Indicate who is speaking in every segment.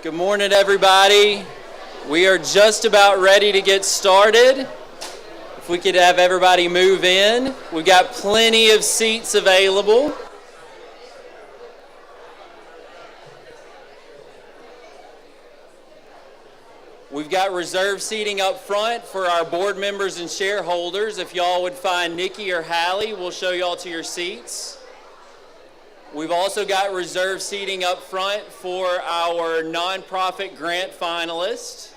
Speaker 1: Good morning, everybody. We are just about ready to get started. If we could have everybody move in. We've got plenty of seats available. We've got reserved seating up front for our board members and shareholders. If y'all would find Nikki or Hallie, we'll show y'all to your seats. We've also got reserved seating up front for our nonprofit grant finalists.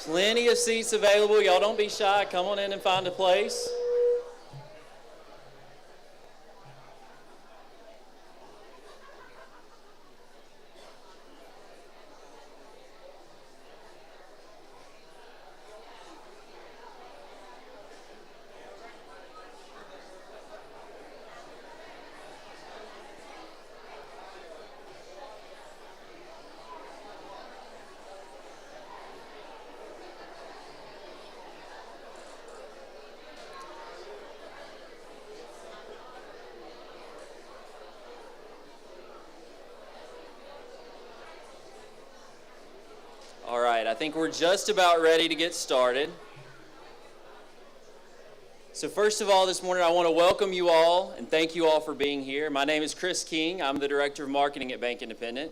Speaker 1: Plenty of seats available. Y'all don't be shy. Come on in and find a place. I think we're just about ready to get started. So first of all, this morning I want to welcome you all and thank you all for being here. My name is Chris King. I'm the Director of Marketing at Bank Independent.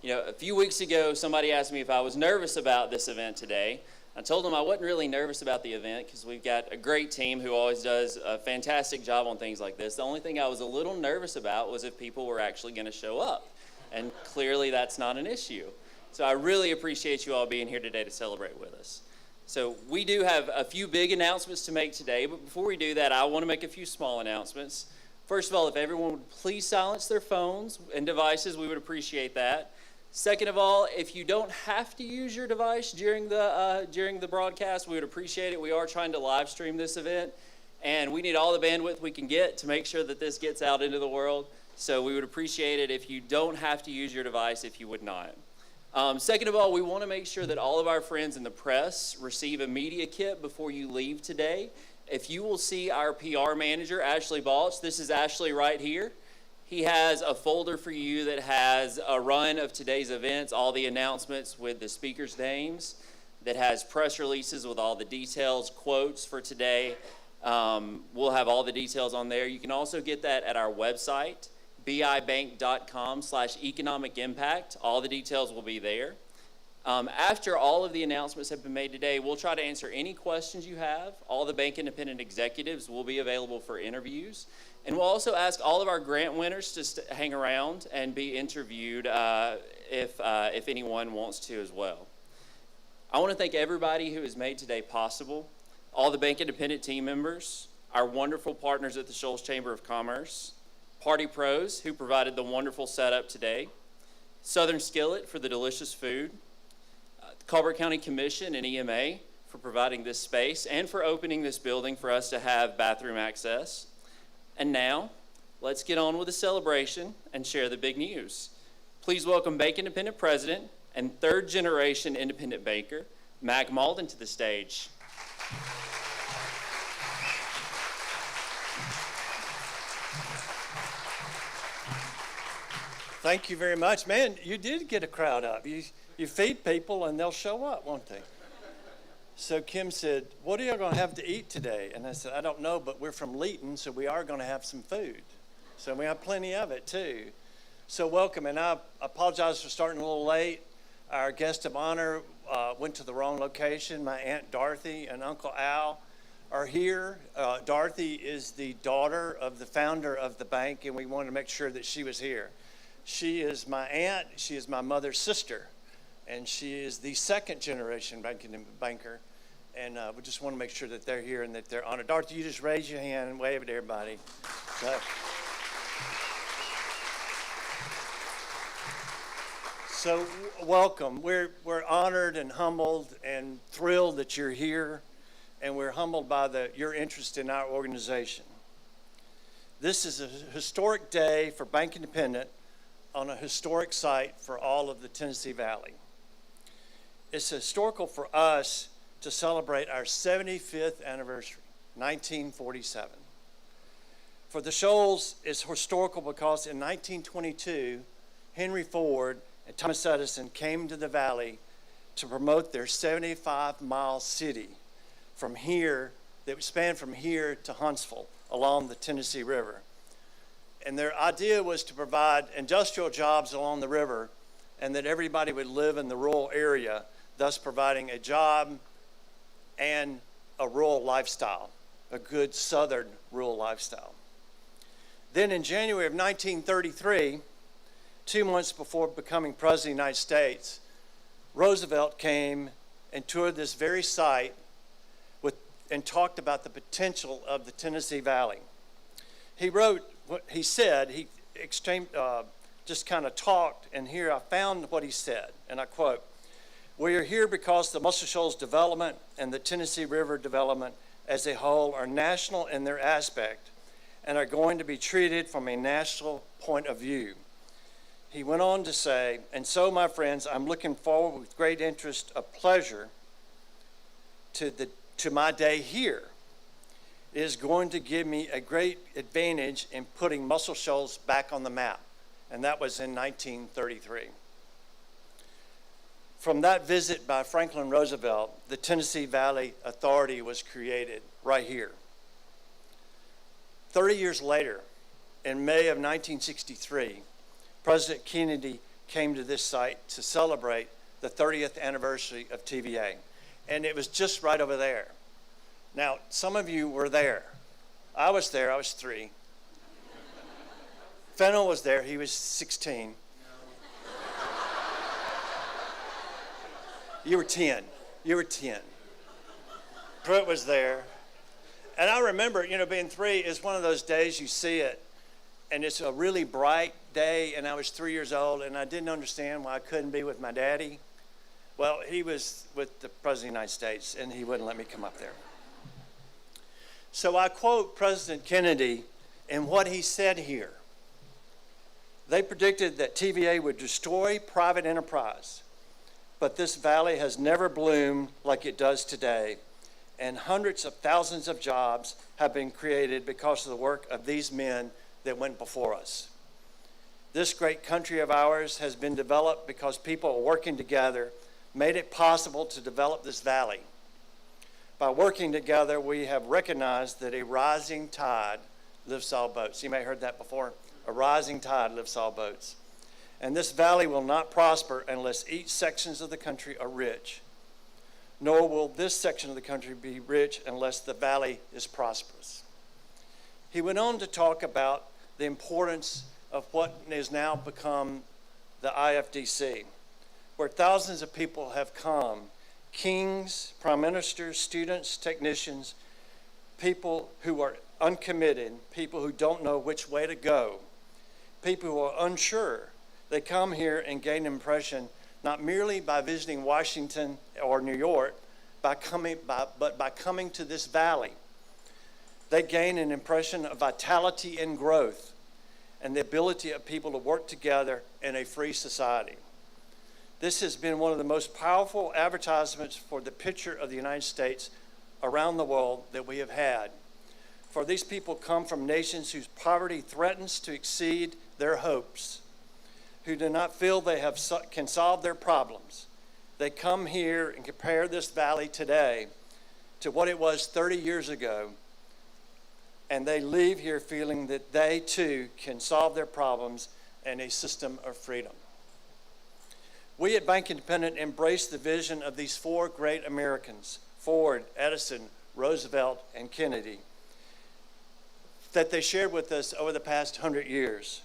Speaker 1: You know, a few weeks ago, somebody asked me if I was nervous about this event today. I told them I wasn't really nervous about the event because we've got a great team who always does a fantastic job on things like this. The only thing I was a little nervous about was if people were actually going to show up. And clearly that's not an issue. So I really appreciate you all being here today to celebrate with us. So we do have a few big announcements to make today, but before we do that, I want to make a few small announcements. First of all, if everyone would please silence their phones and devices, we would appreciate that. Second of all, if you don't have to use your device during the broadcast, we would appreciate it. We are trying to live stream this event, and we need all the bandwidth we can get to make sure that this gets out into the world. So we would appreciate it if you don't have to use your device if you would not. Second of all, we want to make sure that all of our friends in the press receive a media kit before you leave today. If you will see our PR manager, Ashley Balch, this is Ashley right here. He has a folder for you that has a run of today's events, all the announcements with the speakers' names, that has press releases with all the details, quotes for today. We'll have all the details on there. You can also get that at our website, bibank.com/economic impact. All the details will be there. After all of the announcements have been made today, we'll try to answer any questions you have. All the Bank Independent executives will be available for interviews. And we'll also ask all of our grant winners to hang around and be interviewed if anyone wants to as well. I want to thank everybody who has made today possible, all the Bank Independent team members, our wonderful partners at the Shoals Chamber of Commerce, Party Pros, who provided the wonderful setup today, Southern Skillet for the delicious food, the Colbert County Commission and EMA for providing this space and for opening this building for us to have bathroom access. And now, let's get on with the celebration and share the big news. Please welcome Bank Independent President and third-generation independent banker, Mac Malden, to the stage.
Speaker 2: Thank you very much. Man, you did get a crowd up. You feed people and they'll show up, won't they? So Kim said, what are you going to have to eat today? And I said, I don't know, but we're from Leeton, so we are going to have some food. So we have plenty of it too. So welcome, and I apologize for starting a little late. Our guest of honor went to the wrong location. My Aunt Dorothy and Uncle Al are here. Dorothy is the daughter of the founder of the bank, and we wanted to make sure that she was here. She is my aunt. She is my mother's sister, and she is the second generation banker. And we just want to make sure that they're here and that they're honored. Dorothy, you just raise your hand and wave at everybody. So welcome. We're honored and humbled and thrilled that you're here, and we're humbled by your interest in our organization. This is a historic day for Bank Independent on a historic site for all of the Tennessee Valley. It's historical for us to celebrate our 75th anniversary, 1947. For the Shoals, it's historical because in 1922, Henry Ford and Thomas Edison came to the valley to promote their 75-mile city from here, that would span from here to Huntsville along the Tennessee River. And their idea was to provide industrial jobs along the river and that everybody would live in the rural area, thus providing a job and a rural lifestyle, a good southern rural lifestyle. Then in January of 1933, 2 months before becoming President of the United States, Roosevelt came and toured this very site and talked about the potential of the Tennessee Valley. He wrote what he said, he exchanged, just kind of talked, and here I found what he said, and I quote, "We are here because the Muscle Shoals development and the Tennessee River development as a whole are national in their aspect and are going to be treated from a national point of view." He went on to say, "And so, my friends, I'm looking forward with great interest, a pleasure to my day here. It is going to give me a great advantage in putting Muscle Shoals back on the map." And that was in 1933. From that visit by Franklin Roosevelt, the Tennessee Valley Authority was created right here. 30 years later, in May of 1963, President Kennedy came to this site to celebrate the 30th anniversary of TVA. And it was just right over there. Now, some of you were there. I was there, I was 3. Fennel was there, he was 16. You were 10. You were 10. Pruitt was there. And I remember, being 3 is one of those days you see it, and it's a really bright day, and I was 3 years old, and I didn't understand why I couldn't be with my daddy. Well, he was with the President of the United States, and he wouldn't let me come up there. So I quote President Kennedy in what he said here. They predicted that TVA would destroy private enterprise, but this valley has never bloomed like it does today, and hundreds of thousands of jobs have been created because of the work of these men that went before us. This great country of ours has been developed because people working together made it possible to develop this valley. By working together, we have recognized that a rising tide lifts all boats. You may have heard that before. A rising tide lifts all boats. And this valley will not prosper unless each sections of the country are rich. Nor will this section of the country be rich unless the valley is prosperous. He went on to talk about the importance of what has now become the IFDC, where thousands of people have come, kings, prime ministers, students, technicians, people who are uncommitted, people who don't know which way to go, people who are unsure. They come here and gain an impression not merely by visiting Washington or New York, but by coming to this valley. They gain an impression of vitality and growth and the ability of people to work together in a free society. This has been one of the most powerful advertisements for the picture of the United States around the world that we have had. For these people come from nations whose poverty threatens to exceed their hopes, who do not feel they can solve their problems. They come here and compare this valley today to what it was 30 years ago, and they leave here feeling that they too can solve their problems in a system of freedom. We at Bank Independent embrace the vision of these 4 great Americans, Ford, Edison, Roosevelt, and Kennedy, that they shared with us over the past 100 years.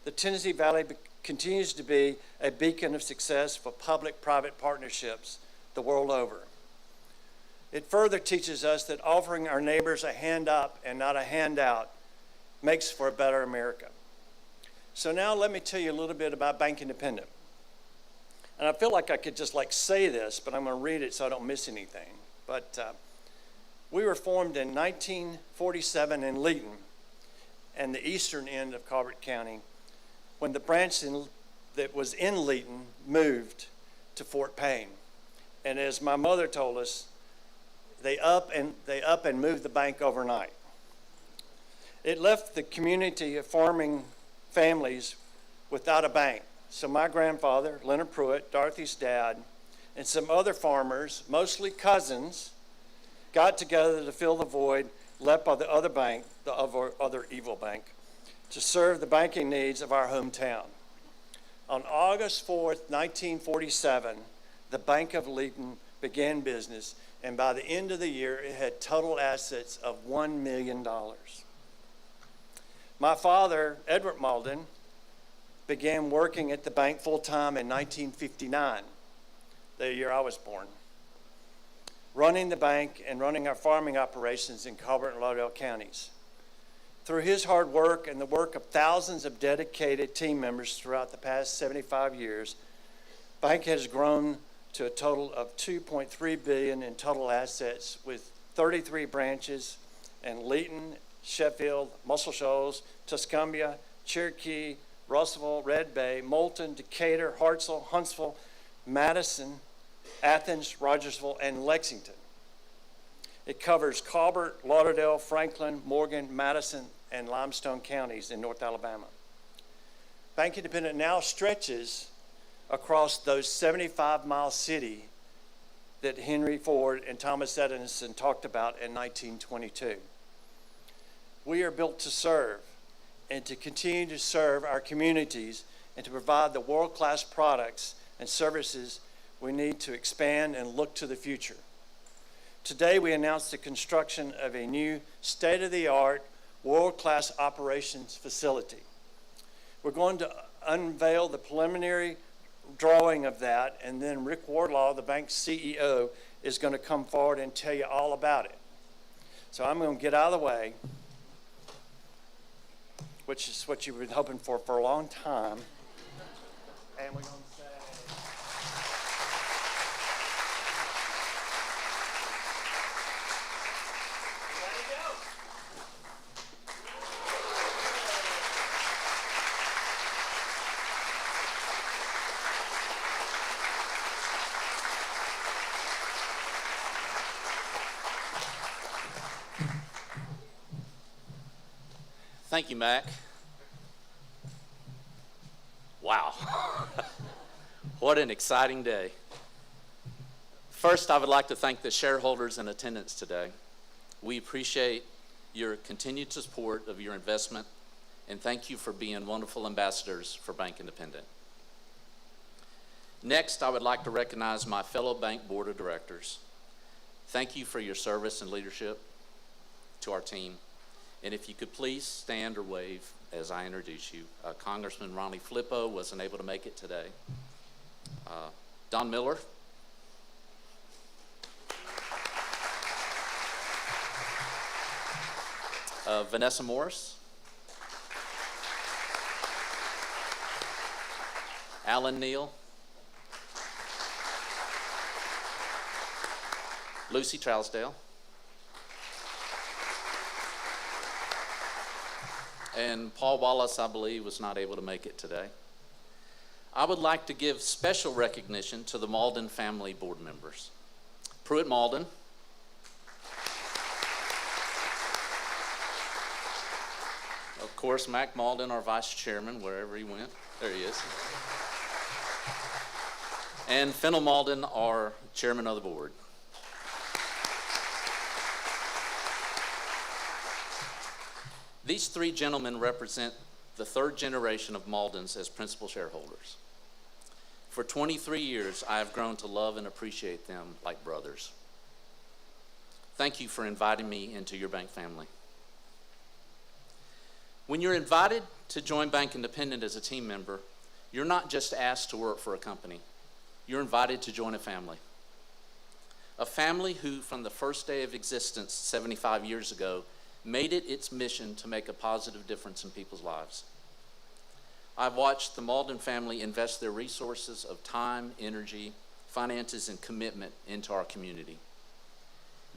Speaker 2: The Tennessee Valley continues to be a beacon of success for public-private partnerships the world over. It further teaches us that offering our neighbors a hand up and not a handout makes for a better America. So now let me tell you a little bit about Bank Independent. And I feel like I could just say this, but I'm going to read it so I don't miss anything. But we were formed in 1947 in Leeton, and the eastern end of Colbert County, when the branch that was in Leeton moved to Fort Payne. And as my mother told us, they up and moved the bank overnight. It left the community of farming families without a bank. So my grandfather, Leonard Pruitt, Dorothy's dad, and some other farmers, mostly cousins, got together to fill the void left by the other bank, the other evil bank, to serve the banking needs of our hometown. On August 4th, 1947, the Bank of Leeton began business, and by the end of the year, it had total assets of $1 million. My father, Edward Malden, began working at the bank full-time in 1959, the year I was born, running the bank and running our farming operations in Colbert and Lauderdale counties. Through his hard work and the work of thousands of dedicated team members throughout the past 75 years, the bank has grown to a total of $2.3 billion in total assets, with 33 branches in Leeton, Sheffield, Muscle Shoals, Tuscumbia, Cherokee, Russellville, Red Bay, Moulton, Decatur, Hartselle, Huntsville, Madison, Athens, Rogersville, and Lexington. It covers Colbert, Lauderdale, Franklin, Morgan, Madison, and Limestone counties in North Alabama. Bank Independent now stretches across those 75-mile city that Henry Ford and Thomas Edison talked about in 1922. We are built to serve and to continue to serve our communities and to provide the world-class products and services we need to expand and look to the future. Today, we announced the construction of a new state-of-the-art, world-class operations facility. We're going to unveil the preliminary drawing of that, and then Rick Wardlaw, the bank's CEO, is going to come forward and tell you all about it. So I'm going to get out of the way, which is what you've been hoping for a long time. And we're going to say, ready to go.
Speaker 3: Thank you, Mac. Wow. What an exciting day. First, I would like to thank the shareholders in attendance today. We appreciate your continued support of your investment, and thank you for being wonderful ambassadors for Bank Independent. Next, I would like to recognize my fellow bank board of directors. Thank you for your service and leadership to our team. And if you could please stand or wave as I introduce you. Congressman Ronnie Flippo wasn't able to make it today. Don Miller. Vanessa Morris. Alan Neal. Lucy Trousdale. And Paul Wallace, I believe, was not able to make it today. I would like to give special recognition to the Malden family board members. Pruitt Malden. Of course, Mac Malden, our vice chairman, wherever he went. There he is. And Fennel Malden, our chairman of the board. These three gentlemen represent the third generation of Maldens as principal shareholders. For 23 years, I have grown to love and appreciate them like brothers. Thank you for inviting me into your bank family. When you're invited to join Bank Independent as a team member, you're not just asked to work for a company. You're invited to join a family. a family who, from the first day of existence 75 years ago, made it its mission to make a positive difference in people's lives. I've watched the Malden family invest their resources of time, energy, finances, and commitment into our community.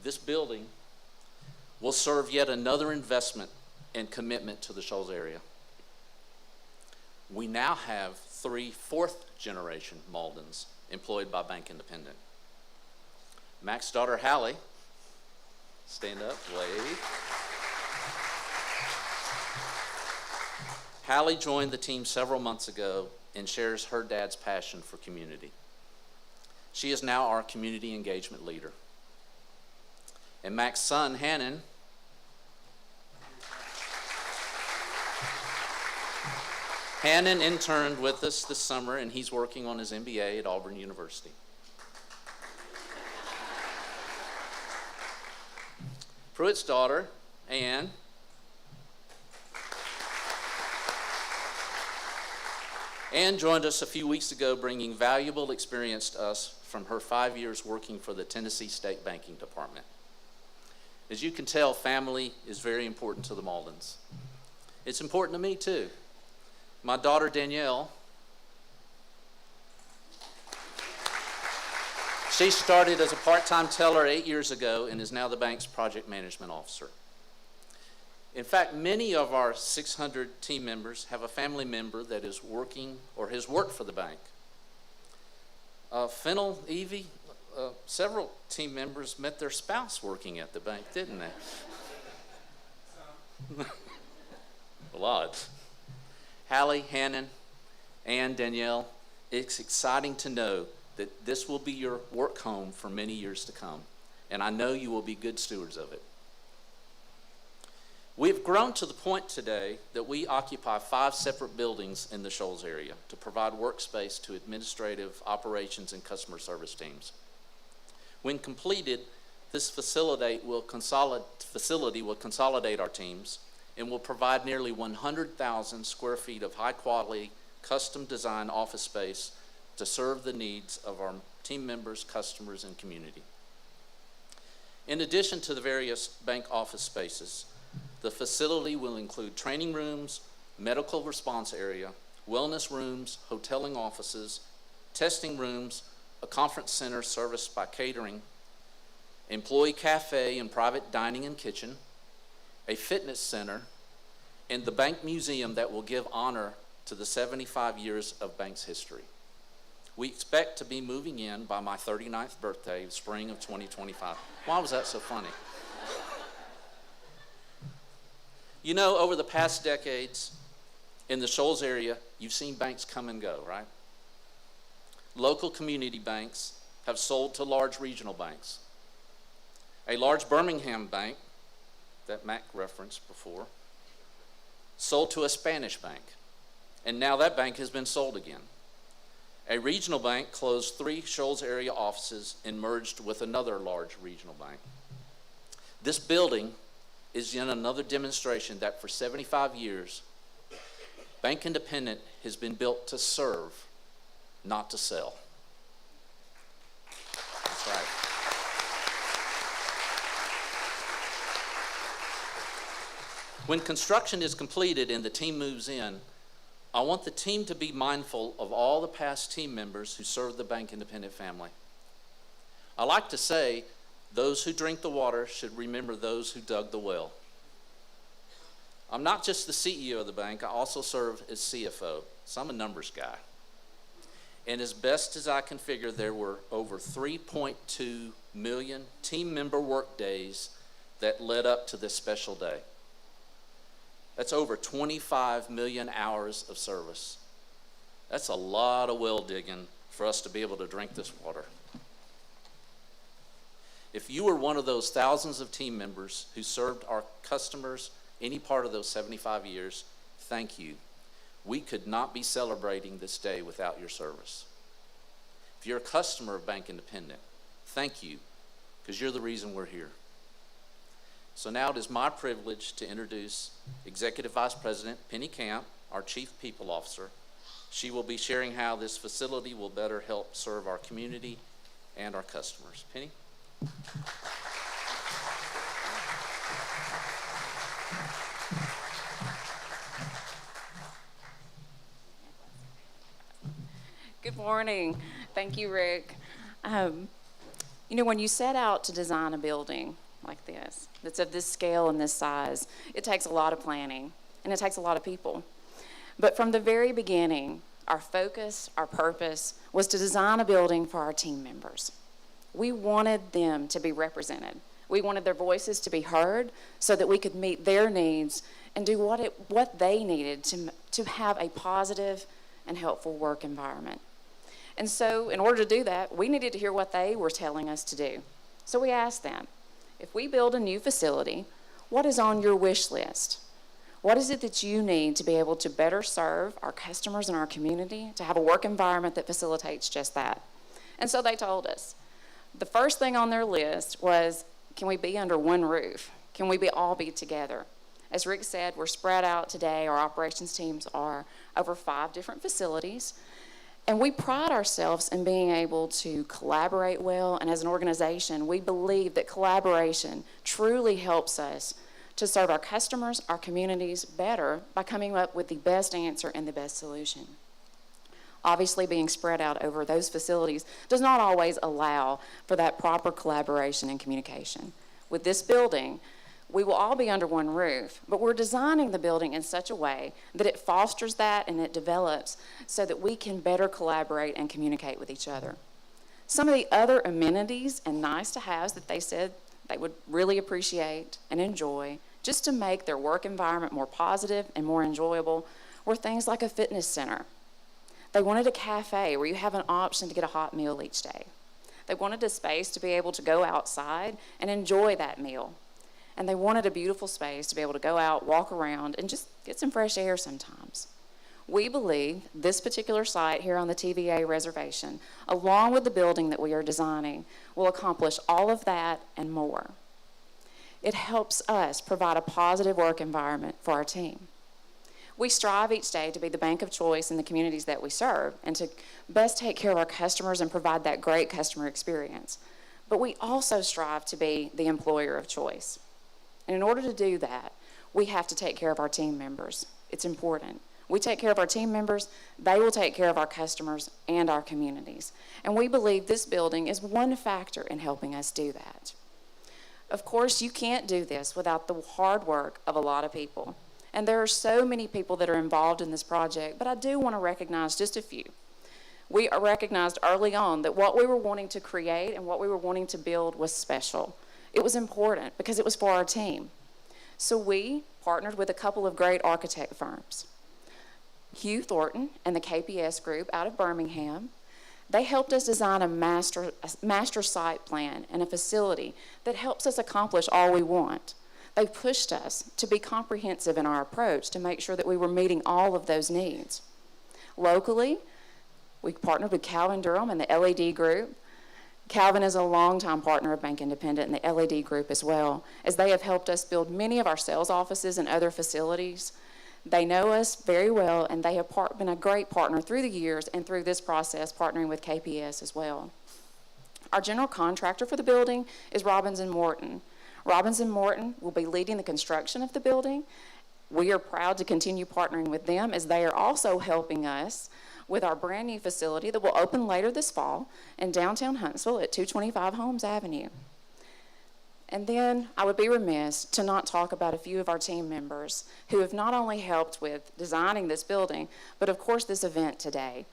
Speaker 3: This building will serve yet another investment and commitment to the Shoals area. We now have 3 fourth-generation Maldens employed by Bank Independent. Mac's daughter, Hallie, stand up, wave. Hallie joined the team several months ago and shares her dad's passion for community. She is now our community engagement leader. And Mac's son, Hannon, interned with us this summer, and he's working on his MBA at Auburn University. Pruitt's daughter, Ann, joined us a few weeks ago, bringing valuable experience to us from her 5 years working for the Tennessee State Banking Department. As you can tell, family is very important to the Maldens. It's important to me too. My daughter, Danielle, she started as a part-time teller 8 years ago and is now the bank's project management officer. In fact, many of our 600 team members have a family member that is working or has worked for the bank. Fennel, Evie, several team members met their spouse working at the bank, didn't they? A lot. Hallie, Hannon, and Danielle, it's exciting to know that this will be your work home for many years to come, and I know you will be good stewards of it. We've grown to the point today that we occupy 5 separate buildings in the Shoals area to provide workspace to administrative, operations, and customer service teams. When completed, this facility will consolidate our teams and will provide nearly 100,000 square feet of high-quality, custom-designed office space to serve the needs of our team members, customers, and community. In addition to the various bank office spaces, the facility will include training rooms, medical response area, wellness rooms, hoteling offices, testing rooms, a conference center serviced by catering, employee cafe and private dining and kitchen, a fitness center, and the bank museum that will give honor to the 75 years of bank's history. We expect to be moving in by my 39th birthday, spring of 2025. Why was that so funny? You know, over the past decades, in the Shoals area, you've seen banks come and go, right? Local community banks have sold to large regional banks. A large Birmingham bank, that Mac referenced before, sold to a Spanish bank, and now that bank has been sold again. A regional bank closed 3 Shoals area offices and merged with another large regional bank. This building is yet another demonstration that for 75 years, Bank Independent has been built to serve, not to sell. That's right. When construction is completed and the team moves in, I want the team to be mindful of all the past team members who served the Bank Independent family. I like to say, those who drink the water should remember those who dug the well. I'm not just the CEO of the bank, I also serve as CFO, so I'm a numbers guy. And as best as I can figure, there were over 3.2 million team member work days that led up to this special day. That's over 25 million hours of service. That's a lot of well digging for us to be able to drink this water. If you were one of those thousands of team members who served our customers any part of those 75 years, thank you. We could not be celebrating this day without your service. If you're a customer of Bank Independent, thank you, because you're the reason we're here. So now it is my privilege to introduce Executive Vice President Penny Camp, our Chief People Officer. She will be sharing how this facility will better help serve our community and our customers. Penny?
Speaker 4: Good morning. Thank you, Rick. When you set out to design a building like this, that's of this scale and this size, it takes a lot of planning and it takes a lot of people. But from the very beginning, our focus, our purpose was to design a building for our team members. We wanted them to be represented. We wanted their voices to be heard so that we could meet their needs and do what they needed to have a positive and helpful work environment. And so in order to do that, we needed to hear what they were telling us to do. So we asked them, if we build a new facility, what is on your wish list? What is it that you need to be able to better serve our customers and our community, to have a work environment that facilitates just that? And so they told us. The first thing on their list was, can we be under one roof? Can we all be together? As Rick said, we're spread out today. Our operations teams are over 5 different facilities. And we pride ourselves in being able to collaborate well. And as an organization, we believe that collaboration truly helps us to serve our customers, our communities better by coming up with the best answer and the best solution. Obviously, being spread out over those facilities does not always allow for that proper collaboration and communication. With this building, we will all be under one roof, but we're designing the building in such a way that it fosters that and it develops so that we can better collaborate and communicate with each other. Some of the other amenities and nice to haves that they said they would really appreciate and enjoy just to make their work environment more positive and more enjoyable were things like a fitness center. They wanted a cafe where you have an option to get a hot meal each day. They wanted a space to be able to go outside and enjoy that meal. And they wanted a beautiful space to be able to go out, walk around, and just get some fresh air sometimes. We believe this particular site here on the TVA reservation, along with the building that we are designing, will accomplish all of that and more. It helps us provide a positive work environment for our team. We strive each day to be the bank of choice in the communities that we serve and to best take care of our customers and provide that great customer experience. But we also strive to be the employer of choice. And in order to do that, we have to take care of our team members. It's important. We take care of our team members, they will take care of our customers and our communities. And we believe this building is one factor in helping us do that. Of course, you can't do this without the hard work of a lot of people. And there are so many people that are involved in this project, but I do want to recognize just a few. We recognized early on that what we were wanting to create and what we were wanting to build was special. It was important because it was for our team. So we partnered with a couple of great architect firms. Hugh Thornton and the KPS Group out of Birmingham. They helped us design a master site plan and a facility that helps us accomplish all we want. They pushed us to be comprehensive in our approach to make sure that we were meeting all of those needs. Locally, we partnered with Calvin Durham and the LED Group. Calvin is a longtime partner of Bank Independent and the LED Group as well, as they have helped us build many of our sales offices and other facilities. They know us very well, and they have been a great partner through the years and through this process, partnering with KPS as well. Our general contractor for the building is Robbins & Morton. Robbins & Morton will be leading the construction of the building. We are proud to continue partnering with them as they are also helping us with our brand new facility that will open later this fall in downtown Huntsville at 225 Holmes Avenue. And then I would be remiss to not talk about a few of our team members who have not only helped with designing this building, but of course this event today.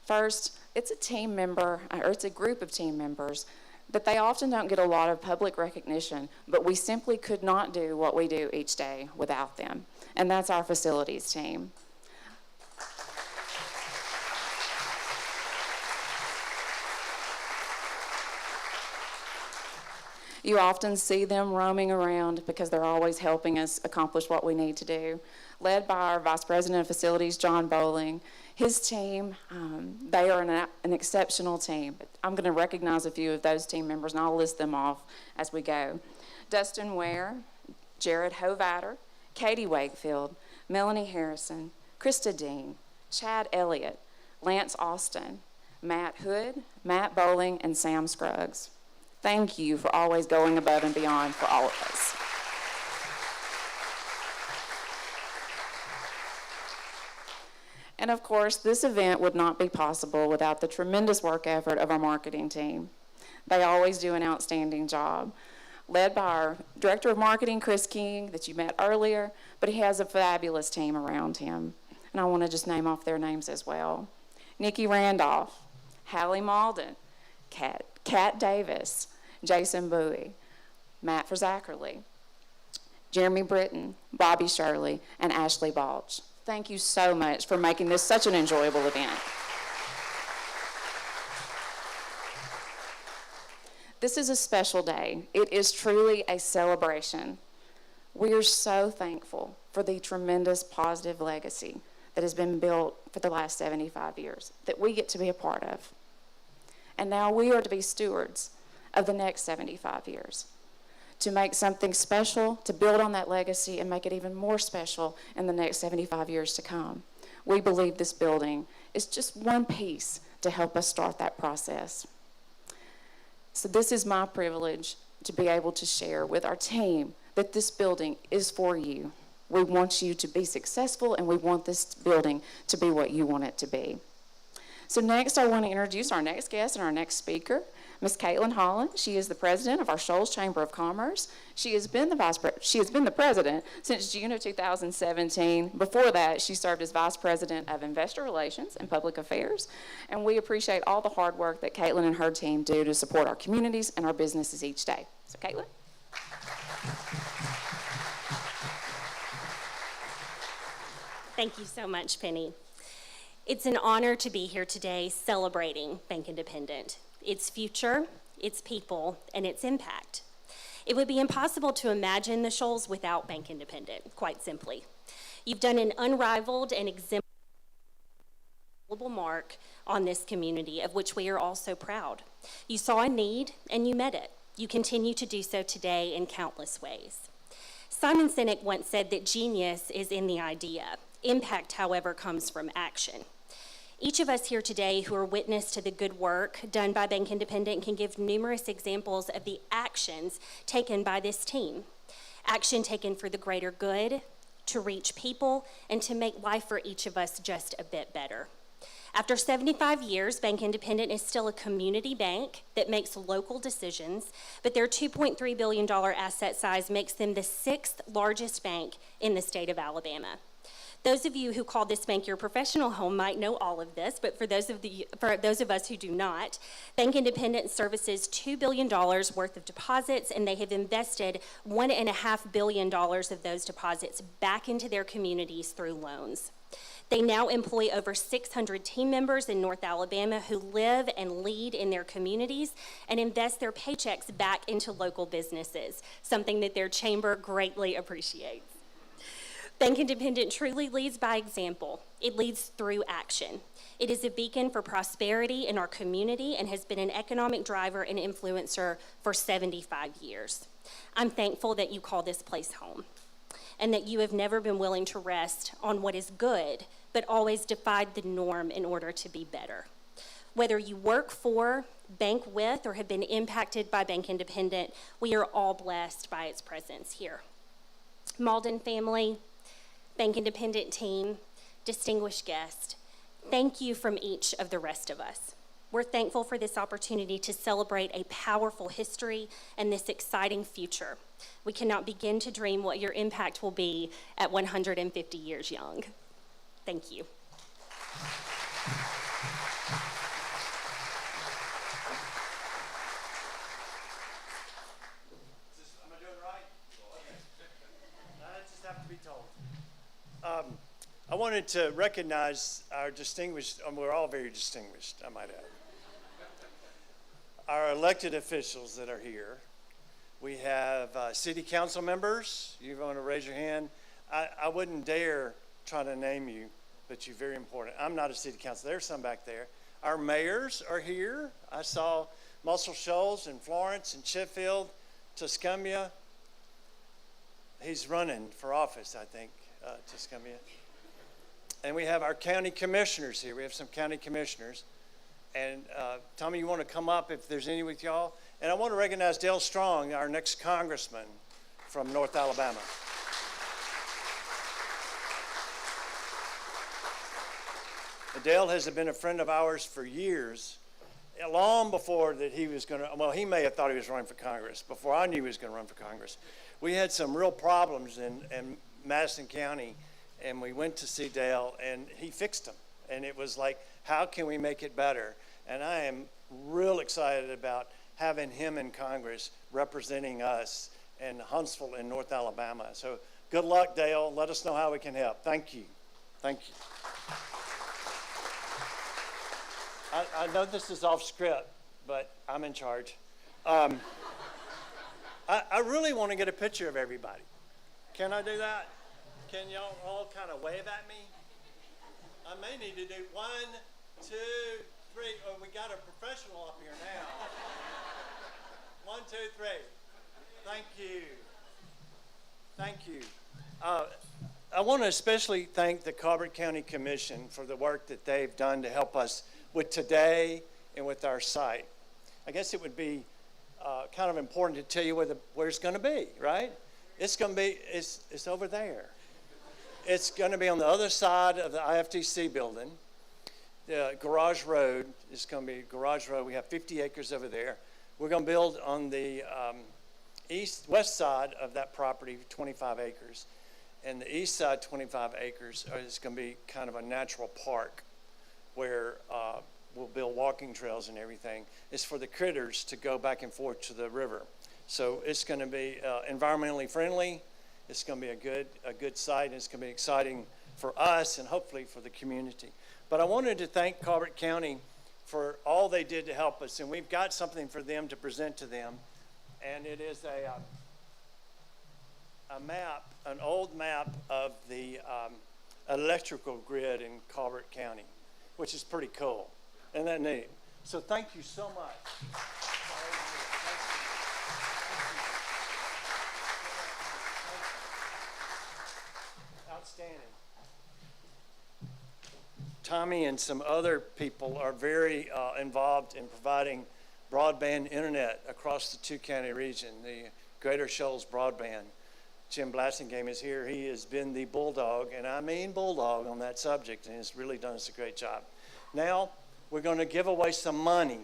Speaker 4: First, it's a team member, or it's a group of team members that they often don't get a lot of public recognition, but we simply could not do what we do each day without them. And that's our facilities team. You often see them roaming around because they're always helping us accomplish what we need to do. Led by our Vice President of Facilities, John Bowling. His team, they are an exceptional team. I'm going to recognize a few of those team members, and I'll list them off as we go. Dustin Ware, Jared Hovatter, Katie Wakefield, Melanie Harrison, Krista Dean, Chad Elliott, Lance Austin, Matt Hood, Matt Bowling, and Sam Scruggs. Thank you for always going above and beyond for all of us. And of course, this event would not be possible without the tremendous work effort of our marketing team. They always do an outstanding job, led by our Director of Marketing, Chris King, that you met earlier, but he has a fabulous team around him. And I want to just name off their names as well. Nikki Randolph, Hallie Malden, Kat Davis, Jason Bowie, Matt Zackerly, Jeremy Britton, Bobby Shirley, and Ashley Balch. Thank you so much for making this such an enjoyable event. This is a special day. It is truly a celebration. We are so thankful for the tremendous positive legacy that has been built for the last 75 years that we get to be a part of. And now we are to be stewards of the next 75 years, to make something special, to build on that legacy and make it even more special in the next 75 years to come. We believe this building is just one piece to help us start that process. So this is my privilege to be able to share with our team that this building is for you. We want you to be successful, and we want this building to be what you want it to be. So next, I want to introduce our next guest and our next speaker, Ms. Caitlin Holland. She is the president of our Shoals Chamber of Commerce. She has been the president since June of 2017. Before that, she served as vice president of investor relations and public affairs. And we appreciate all the hard work that Caitlin and her team do to support our communities and our businesses each day. So Caitlin.
Speaker 5: Thank you so much, Penny. It's an honor to be here today celebrating Bank Independent, its future, its people, and its impact. It would be impossible to imagine the Shoals without Bank Independent, quite simply. You've done an unrivaled and exemplary mark on this community, of which we are all so proud. You saw a need, and you met it. You continue to do so today in countless ways. Simon Sinek once said that genius is in the idea. Impact, however, comes from action. Each of us here today who are witness to the good work done by Bank Independent can give numerous examples of the actions taken by this team. Action taken for the greater good, to reach people, and to make life for each of us just a bit better. After 75 years, Bank Independent is still a community bank that makes local decisions, but their $2.3 billion asset size makes them the 6th largest bank in the state of Alabama. Those of you who call this bank your professional home might know all of this, but for those of us who do not, Bank Independent services $2 billion worth of deposits, and they have invested $1.5 billion of those deposits back into their communities through loans. They now employ over 600 team members in North Alabama who live and lead in their communities and invest their paychecks back into local businesses, something that their chamber greatly appreciates. Bank Independent truly leads by example. It leads through action. It is a beacon for prosperity in our community and has been an economic driver and influencer for 75 years. I'm thankful that you call this place home and that you have never been willing to rest on what is good, but always defied the norm in order to be better. Whether you work for, bank with, or have been impacted by Bank Independent, we are all blessed by its presence here. Malden family, Bank Independent team, distinguished guest, thank you from each of the rest of us. We're thankful for this opportunity to celebrate a powerful history and this exciting future. We cannot begin to dream what your impact will be at 150 years young. Thank you.
Speaker 2: Am I doing right? I just have to be told. I wanted to recognize our distinguished, we're all very distinguished, I might add. Our elected officials that are here. We have city council members. You want to raise your hand? I wouldn't dare try to name you, but you're very important. I'm not a city council. There's some back there. Our mayors are here. I saw Muscle Shoals and Florence and Sheffield, Tuscumbia. He's running for office, I think, Tuscumbia. And we have our county commissioners here. We have some county commissioners. And Tommy, you want to come up if there's any with y'all? And I want to recognize Dale Strong, our next congressman from North Alabama. Dale has been a friend of ours for years, long before that he was going to, well, he may have thought he was running for Congress, before I knew he was going to run for Congress. We had some real problems in Madison County, and we went to see Dale, and he fixed them. And it was like, how can we make it better? And I am real excited about having him in Congress representing us in Huntsville in North Alabama. So good luck, Dale. Let us know how we can help. Thank you. Thank you. I know this is off script, but I'm in charge. I really want to get a picture of everybody. Can I do that? Can y'all all kind of wave at me? I may need to do 1, 2, 3. Oh, we got a professional up here now. 1, 2, 3. Thank you. Thank you. I want to especially thank the Colbert County Commission for the work that they've done to help us with today and with our site. I guess it would be kind of important to tell you where it's going to be, right? It's going to be, it's over there. It's going to be on the other side of the IFTC building. The Garage Road is going to be Garage Road. We have 50 acres over there. We're going to build on the west side of that property, 25 acres. And the east side, 25 acres, is going to be kind of a natural park where we'll build walking trails and everything. It's for the critters to go back and forth to the river. So it's going to be environmentally friendly. It's going to be a good site, and it's going to be exciting for us and hopefully for the community. But I wanted to thank Colbert County for all they did to help us, and we've got something for them to present to them, and it is a map, an old map of the electrical grid in Colbert County, which is pretty cool. Isn't that neat? So thank you so much. Outstanding. Tommy and some other people are very involved in providing broadband internet across the two-county region, the Greater Shoals Broadband. Jim Blassingame is here. He has been the bulldog, and I mean bulldog, on that subject, and has really done us a great job. Now, we're going to give away some money.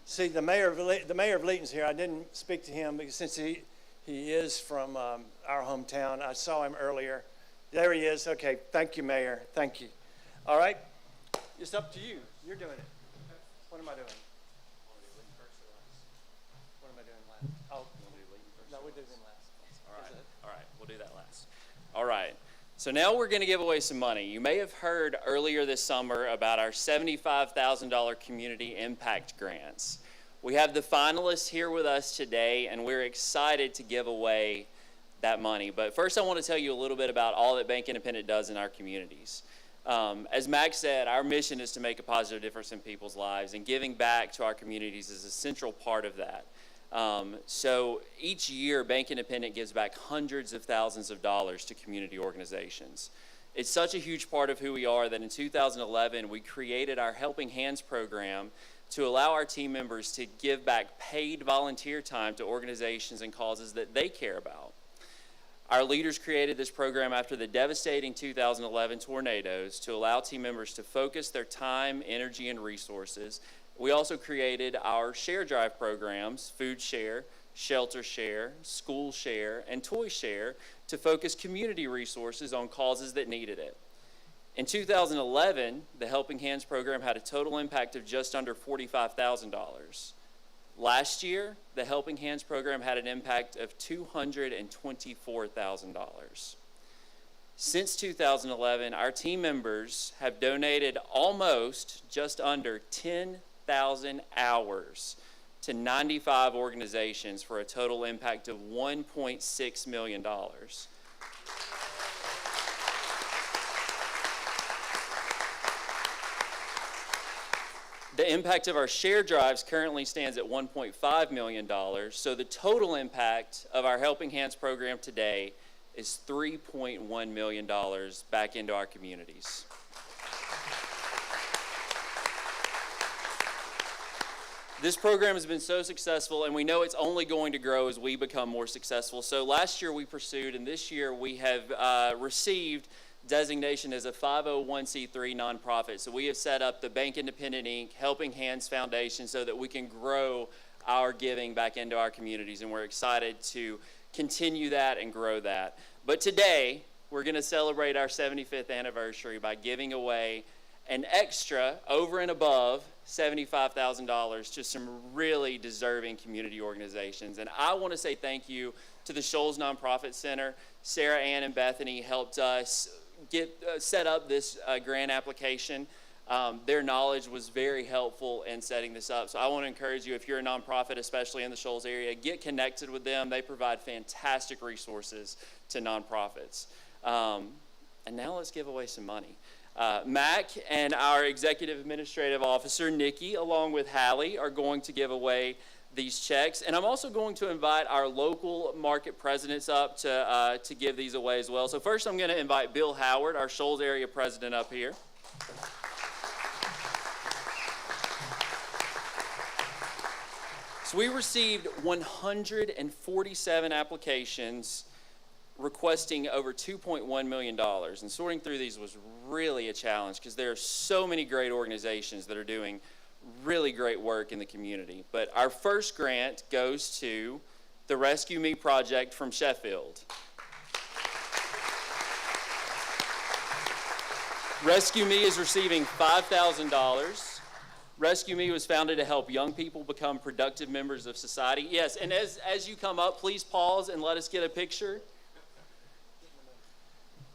Speaker 2: See, the mayor of Leeton's here. I didn't speak to him because since he is from our hometown. I saw him earlier. There he is. Okay, thank you, Mayor. Thank you. All right, it's up to you. You're doing it. What am I doing? What am I doing last? Oh, no, we do them last.
Speaker 1: All right, we'll do that last. All right, so now we're going to give away some money. You may have heard earlier this summer about our $75,000 community impact grants. We have the finalists here with us today, and we're excited to give away that money. But first, I want to tell you a little bit about all that Bank Independent does in our communities. As Max said, our mission is to make a positive difference in people's lives, and giving back to our communities is a central part of that. So each year, Bank Independent gives back hundreds of thousands of dollars to community organizations. It's such a huge part of who we are that in 2011, we created our Helping Hands program to allow our team members to give back paid volunteer time to organizations and causes that they care about. Our leaders created this program after the devastating 2011 tornadoes to allow team members to focus their time, energy, and resources. We also created our Share Drive programs, Food Share, Shelter Share, School Share, and Toy Share, to focus community resources on causes that needed it. In 2011, the Helping Hands program had a total impact of just under $45,000. Last year, the Helping Hands program had an impact of $224,000. Since 2011, our team members have donated almost just under 10,000 hours to 95 organizations for a total impact of $1.6 million. The impact of our share drives currently stands at $1.5 million, so the total impact of our Helping Hands program today is $3.1 million back into our communities. This program has been so successful, and we know it's only going to grow as we become more successful. So last year we pursued, and this year we have received designation as a 501c3 nonprofit. So we have set up the Bank Independent Inc. Helping Hands Foundation so that we can grow our giving back into our communities, and we're excited to continue that and grow that. But today, we're going to celebrate our 75th anniversary by giving away an extra, over and above, $75,000 to some really deserving community organizations. And I want to say thank you to the Shoals Nonprofit Center. Sarah Ann and Bethany helped us get set up this grant application. Their knowledge was very helpful in setting this up. So I want to encourage you, if you're a nonprofit, especially in the Shoals area, get connected with them. They provide fantastic resources to nonprofits. And now let's give away some money. Mac and our Executive Administrative Officer, Nikki, along with Hallie, are going to give away these checks. And I'm also going to invite our local market presidents up to give these away as well. So first I'm going to invite Bill Howard, our Shoals area president, up here. So we received 147 applications requesting over $2.1 million. And sorting through these was really a challenge because there are so many great organizations that are doing really great work in the community. But our first grant goes to the Rescue Me Project from Sheffield. Rescue Me is receiving $5,000. Rescue Me was founded to help young people become productive members of society. Yes, and as you come up, please pause and let us get a picture.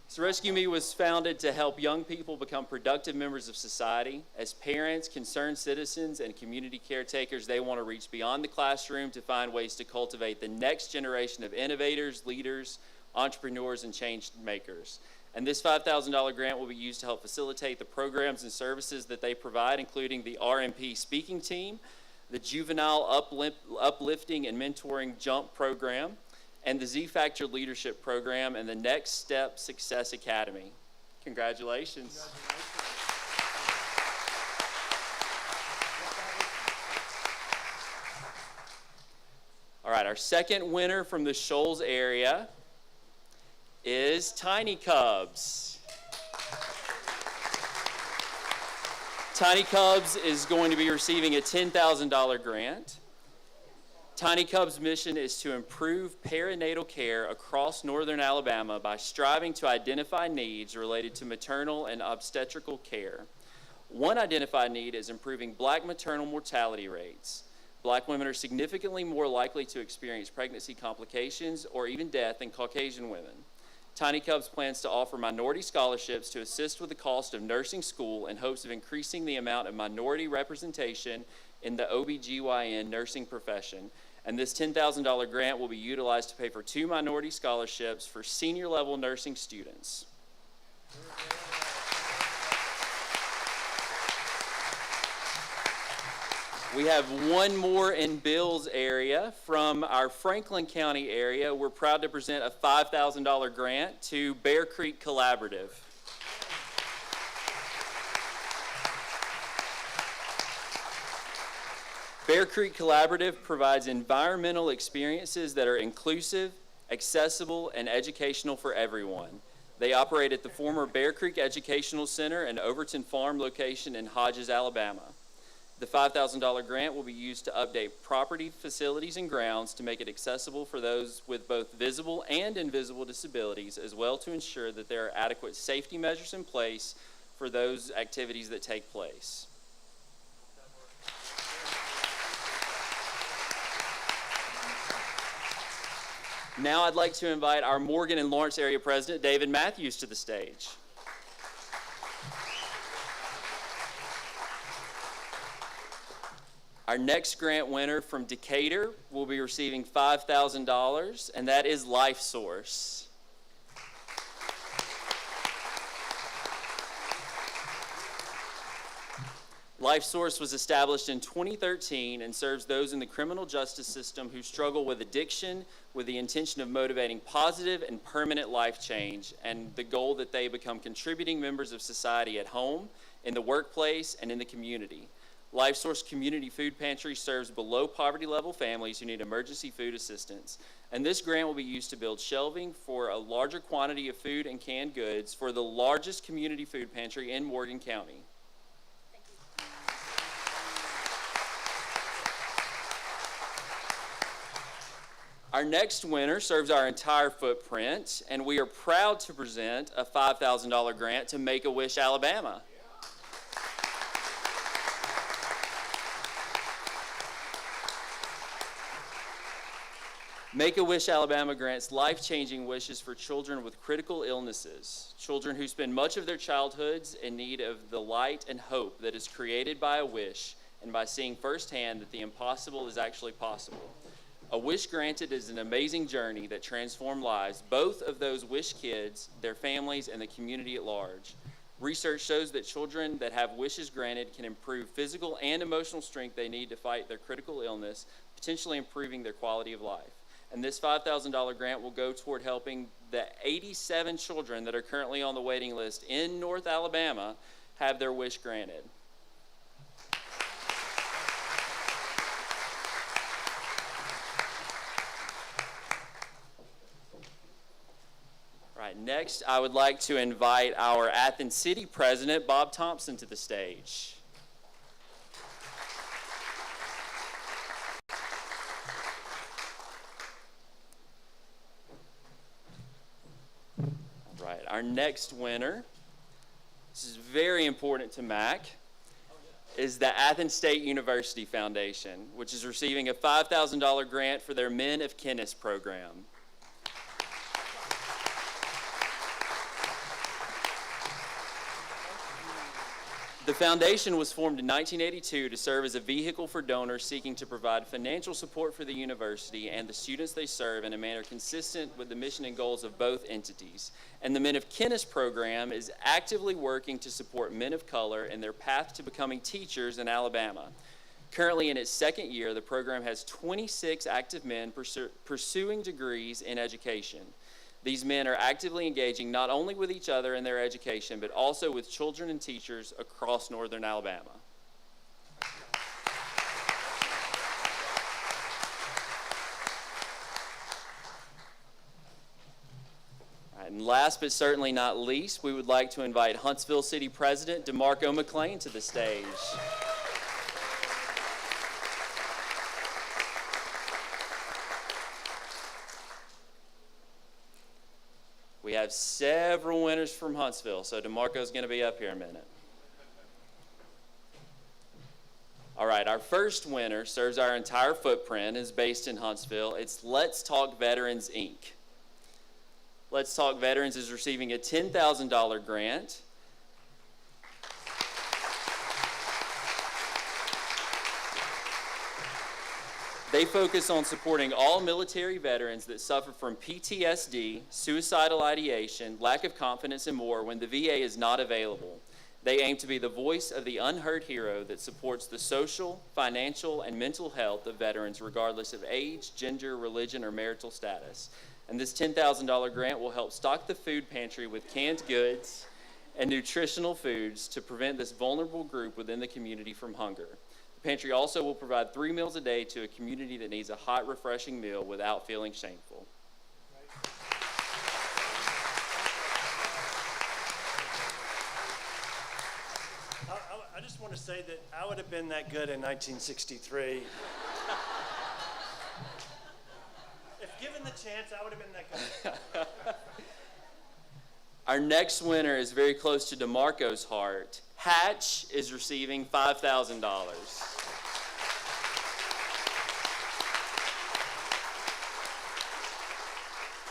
Speaker 1: So Rescue Me was founded to help young people become productive members of society. As parents, concerned citizens, and community caretakers, they want to reach beyond the classroom to find ways to cultivate the next generation of innovators, leaders, entrepreneurs, and change makers. And this $5,000 grant will be used to help facilitate the programs and services that they provide, including the RMP speaking team, the Juvenile Uplifting and Mentoring Jump program, and the Z-Factor Leadership Program, and the Next Step Success Academy. Congratulations. All right, our second winner from the Shoals area is Tiny Cubs. Tiny Cubs is going to be receiving a $10,000 grant. Tiny Cubs' mission is to improve perinatal care across northern Alabama by striving to identify needs related to maternal and obstetrical care. One identified need is improving Black maternal mortality rates. Black women are significantly more likely to experience pregnancy complications or even death than Caucasian women. Tiny Cubs plans to offer minority scholarships to assist with the cost of nursing school in hopes of increasing the amount of minority representation in the OBGYN nursing profession. And this $10,000 grant will be utilized to pay for 2 minority scholarships for senior level nursing students. We have one more in Bill's area from our Franklin County area. We're proud to present a $5,000 grant to Bear Creek Collaborative. Bear Creek Collaborative provides environmental experiences that are inclusive, accessible, and educational for everyone. They operate at the former Bear Creek Educational Center and Overton Farm location in Hodges, Alabama. The $5,000 grant will be used to update property, facilities, and grounds to make it accessible for those with both visible and invisible disabilities, as well to ensure that there are adequate safety measures in place for those activities that take place. Now I'd like to invite our Morgan and Lawrence area president, David Matthews, to the stage. Our next grant winner from Decatur will be receiving $5,000, and that is LifeSource. LifeSource was established in 2013 and serves those in the criminal justice system who struggle with addiction with the intention of motivating positive and permanent life change and the goal that they become contributing members of society at home, in the workplace, and in the community. LifeSource Community Food Pantry serves below poverty level families who need emergency food assistance. And this grant will be used to build shelving for a larger quantity of food and canned goods for the largest community food pantry in Morgan County. Our next winner serves our entire footprint, and we are proud to present a $5,000 grant to Make-A-Wish, Alabama. Make-A-Wish Alabama grants life-changing wishes for children with critical illnesses, children who spend much of their childhoods in need of the light and hope that is created by a wish and by seeing firsthand that the impossible is actually possible. A wish granted is an amazing journey that transforms lives, both of those wish kids, their families, and the community at large. Research shows that children that have wishes granted can improve physical and emotional strength they need to fight their critical illness, potentially improving their quality of life. And this $5,000 grant will go toward helping the 87 children that are currently on the waiting list in North Alabama have their wish granted. Right, next, I would like to invite our Athens City President, Bob Thompson, to the stage. Right, our next winner, this is very important to MAC, is the Athens State University Foundation, which is receiving a $5,000 grant for their Men of Kenneth program. The foundation was formed in 1982 to serve as a vehicle for donors seeking to provide financial support for the university and the students they serve in a manner consistent with the mission and goals of both entities. And the Men of Kenneth program is actively working to support men of color in their path to becoming teachers in Alabama. Currently in its second year, the program has 26 active men pursuing degrees in education. These men are actively engaging not only with each other in their education, but also with children and teachers across northern Alabama. All right, and last but certainly not least, we would like to invite Huntsville City President DeMarco McClain to the stage. We have several winners from Huntsville, so DeMarco's going to be up here in a minute. All right, our first winner serves our entire footprint, is based in Huntsville. It's Let's Talk Veterans, Inc. Let's Talk Veterans is receiving a $10,000 grant. They focus on supporting all military veterans that suffer from PTSD, suicidal ideation, lack of confidence, and more when the VA is not available. They aim to be the voice of the unheard hero that supports the social, financial, and mental health of veterans regardless of age, gender, religion, or marital status. And this $10,000 grant will help stock the food pantry with canned goods and nutritional foods to prevent this vulnerable group within the community from hunger. The pantry also will provide 3 meals a day to a community that needs a hot, refreshing meal without feeling shameful.
Speaker 2: I just want to say that I would have been that good in 1963. If given the chance, I would have been that good.
Speaker 1: Our next winner is very close to DeMarco's heart. Hatch is receiving $5,000.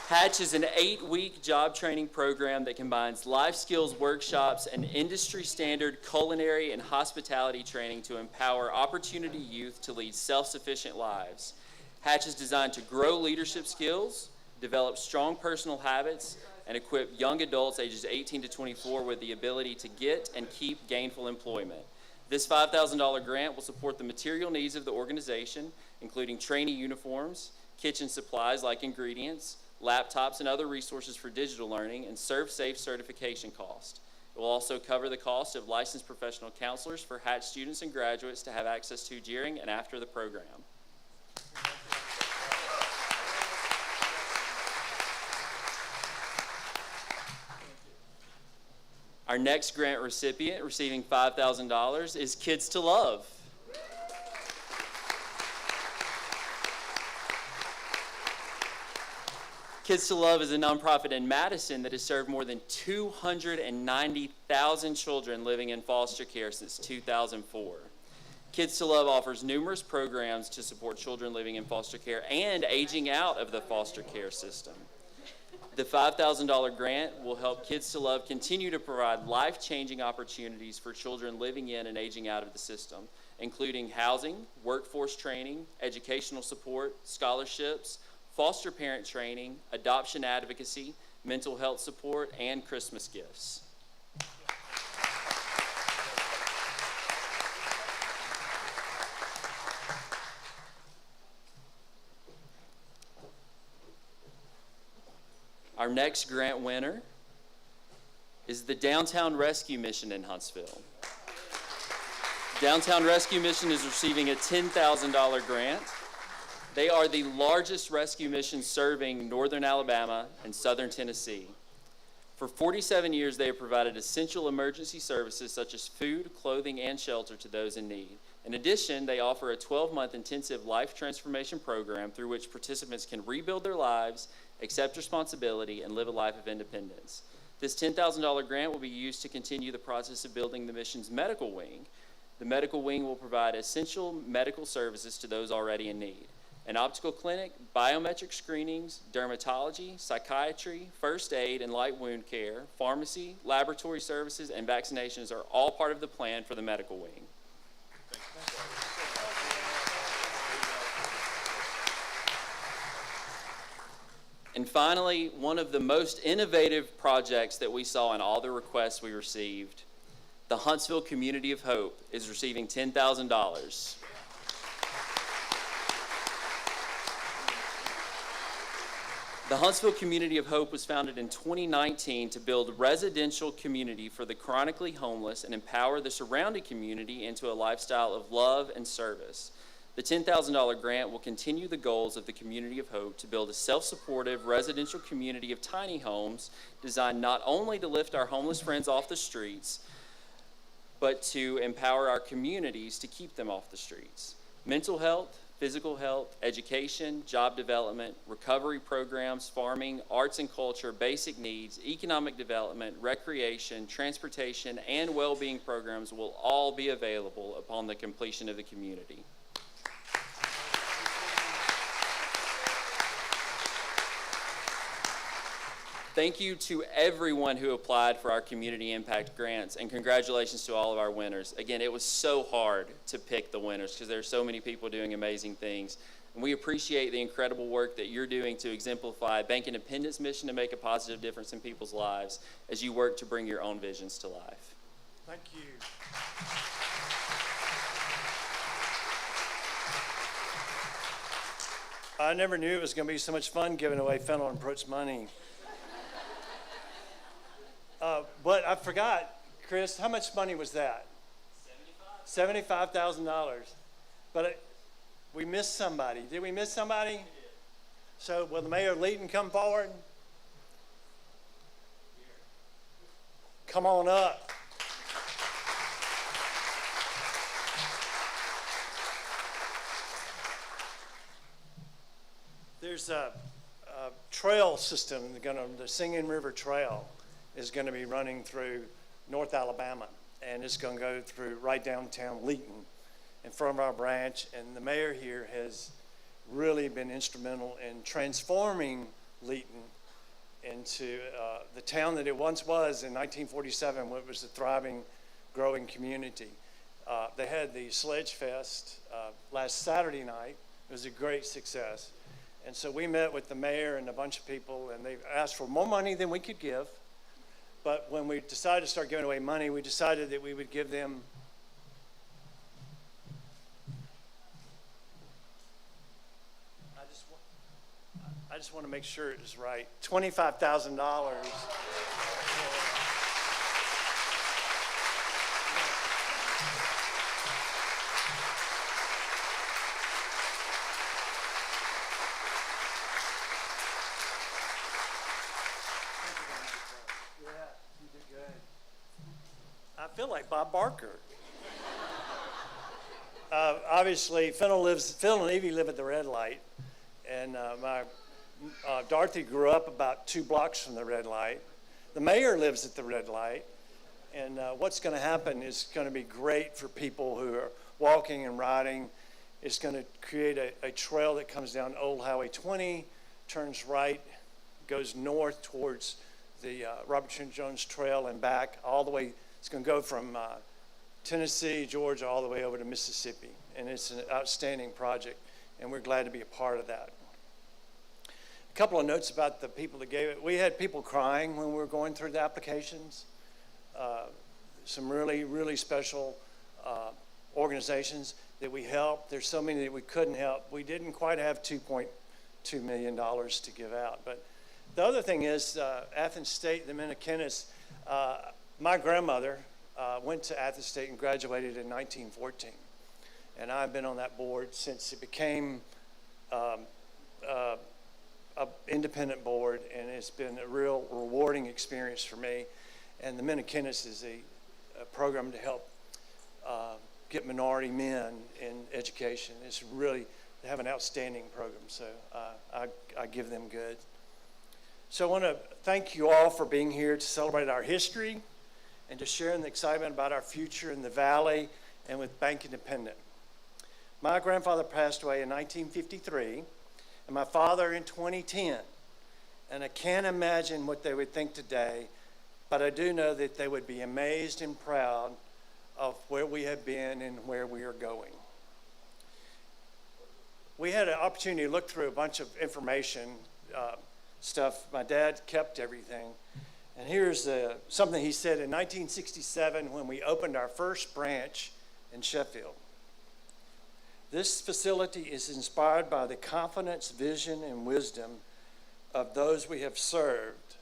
Speaker 1: Hatch is an 8-week job training program that combines life skills workshops and industry standard culinary and hospitality training to empower opportunity youth to lead self-sufficient lives. Hatch is designed to grow leadership skills, develop strong personal habits, and equip young adults ages 18 to 24 with the ability to get and keep gainful employment. This $5,000 grant will support the material needs of the organization, including trainee uniforms, kitchen supplies like ingredients, laptops, and other resources for digital learning, and ServSafe certification cost. It will also cover the cost of licensed professional counselors for Hatch students and graduates to have access to during and after the program. Our next grant recipient receiving $5,000 is Kids to Love. Kids to Love is a nonprofit in Madison that has served more than 290,000 children living in foster care since 2004. Kids to Love offers numerous programs to support children living in foster care and aging out of the foster care system. The $5,000 grant will help Kids to Love continue to provide life-changing opportunities for children living in and aging out of the system, including housing, workforce training, educational support, scholarships, foster parent training, adoption advocacy, mental health support, and Christmas gifts. Our next grant winner is the Downtown Rescue Mission in Huntsville. Downtown Rescue Mission is receiving a $10,000 grant. They are the largest rescue mission serving northern Alabama and southern Tennessee. For 47 years, they have provided essential emergency services such as food, clothing, and shelter to those in need. In addition, they offer a 12-month intensive life transformation program through which participants can rebuild their lives, accept responsibility, and live a life of independence. This $10,000 grant will be used to continue the process of building the mission's medical wing. The medical wing will provide essential medical services to those already in need. An optical clinic, biometric screenings, dermatology, psychiatry, first aid and light wound care, pharmacy, laboratory services, and vaccinations are all part of the plan for the medical wing. And finally, one of the most innovative projects that we saw in all the requests we received, the Huntsville Community of Hope is receiving $10,000. The Huntsville Community of Hope was founded in 2019 to build residential community for the chronically homeless and empower the surrounding community into a lifestyle of love and service. The $10,000 grant will continue the goals of the Community of Hope to build a self-supportive residential community of tiny homes designed not only to lift our homeless friends off the streets, but to empower our communities to keep them off the streets. Mental health, physical health, education, job development, recovery programs, farming, arts and culture, basic needs, economic development, recreation, transportation, and well-being programs will all be available upon the completion of the community. Thank you to everyone who applied for our community impact grants, and congratulations to all of our winners. Again, it was so hard to pick the winners because there are so many people doing amazing things. And we appreciate the incredible work that you're doing to exemplify Bank Independent's mission to make a positive difference in people's lives as you work to bring your own visions to life.
Speaker 2: Thank you. I never knew it was going to be so much fun giving away Fennel and Proch money. But I forgot, Chris, how much money was that? $75,000. But we missed somebody. Did we miss somebody? So will the mayor of Leeton come forward? Come on up. There's a trail system, the Singing River Trail is going to be running through North Alabama, and it's going to go through right downtown Leeton in front of our branch. And the mayor here has really been instrumental in transforming Leeton into the town that it once was in 1947, when it was a thriving, growing community. They had the Sledge Fest last Saturday night. It was a great success. And so we met with the mayor and a bunch of people, and they asked for more money than we could give. But when we decided to start giving away money, we decided that we would give them I just want to make sure it is right. $25,000. I feel like Bob Barker. Obviously, Phil and Evie live at the red light, and Dorothy grew up about 2 blocks from the red light. The mayor lives at the red light, and what's going to happen is going to be great for people who are walking and riding. It's going to create a trail that comes down Old Highway 20, turns right, goes north towards the Robert Trent Jones Trail and back all the way. It's going to go from Tennessee, Georgia, all the way over to Mississippi. And it's an outstanding project, and we're glad to be a part of that. A couple of notes about the people that gave it. We had people crying when we were going through the applications. Some really, really special organizations that we helped. There's so many that we couldn't help. We didn't quite have $2.2 million to give out. But the other thing is Athens State, the McKinnis, my grandmother went to Athens State and graduated in 1914. And I've been on that board since it became an independent board, and it's been a real rewarding experience for me. And the McKinnis is a program to help get minority men in education. It's really, they have an outstanding program, so I give them good. So I want to thank you all for being here to celebrate our history and to share in the excitement about our future in the Valley and with Bank Independent. My grandfather passed away in 1953, and my father in 2010. And I can't imagine what they would think today, but I do know that they would be amazed and proud of where we have been and where we are going. We had an opportunity to look through a bunch of information stuff. My dad kept everything. And here's something he said in 1967 when we opened our first branch in Sheffield. This facility is inspired by the confidence, vision, and wisdom of those we have served,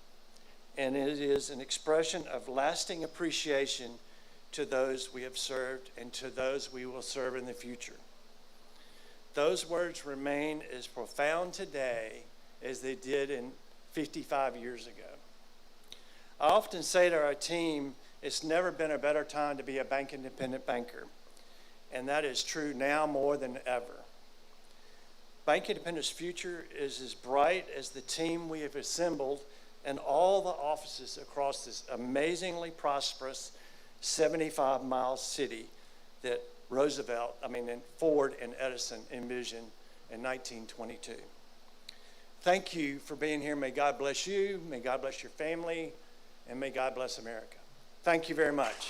Speaker 2: and it is an expression of lasting appreciation to those we have served and to those we will serve in the future. Those words remain as profound today as they did 55 years ago. I often say to our team, it's never been a better time to be a Bank Independent banker, and that is true now more than ever. Bank Independent's future is as bright as the team we have assembled and all the offices across this amazingly prosperous 75-mile city that Ford and Edison envisioned in 1922. Thank you for being here. May God bless you, may God bless your family, and may God bless America. Thank you very much.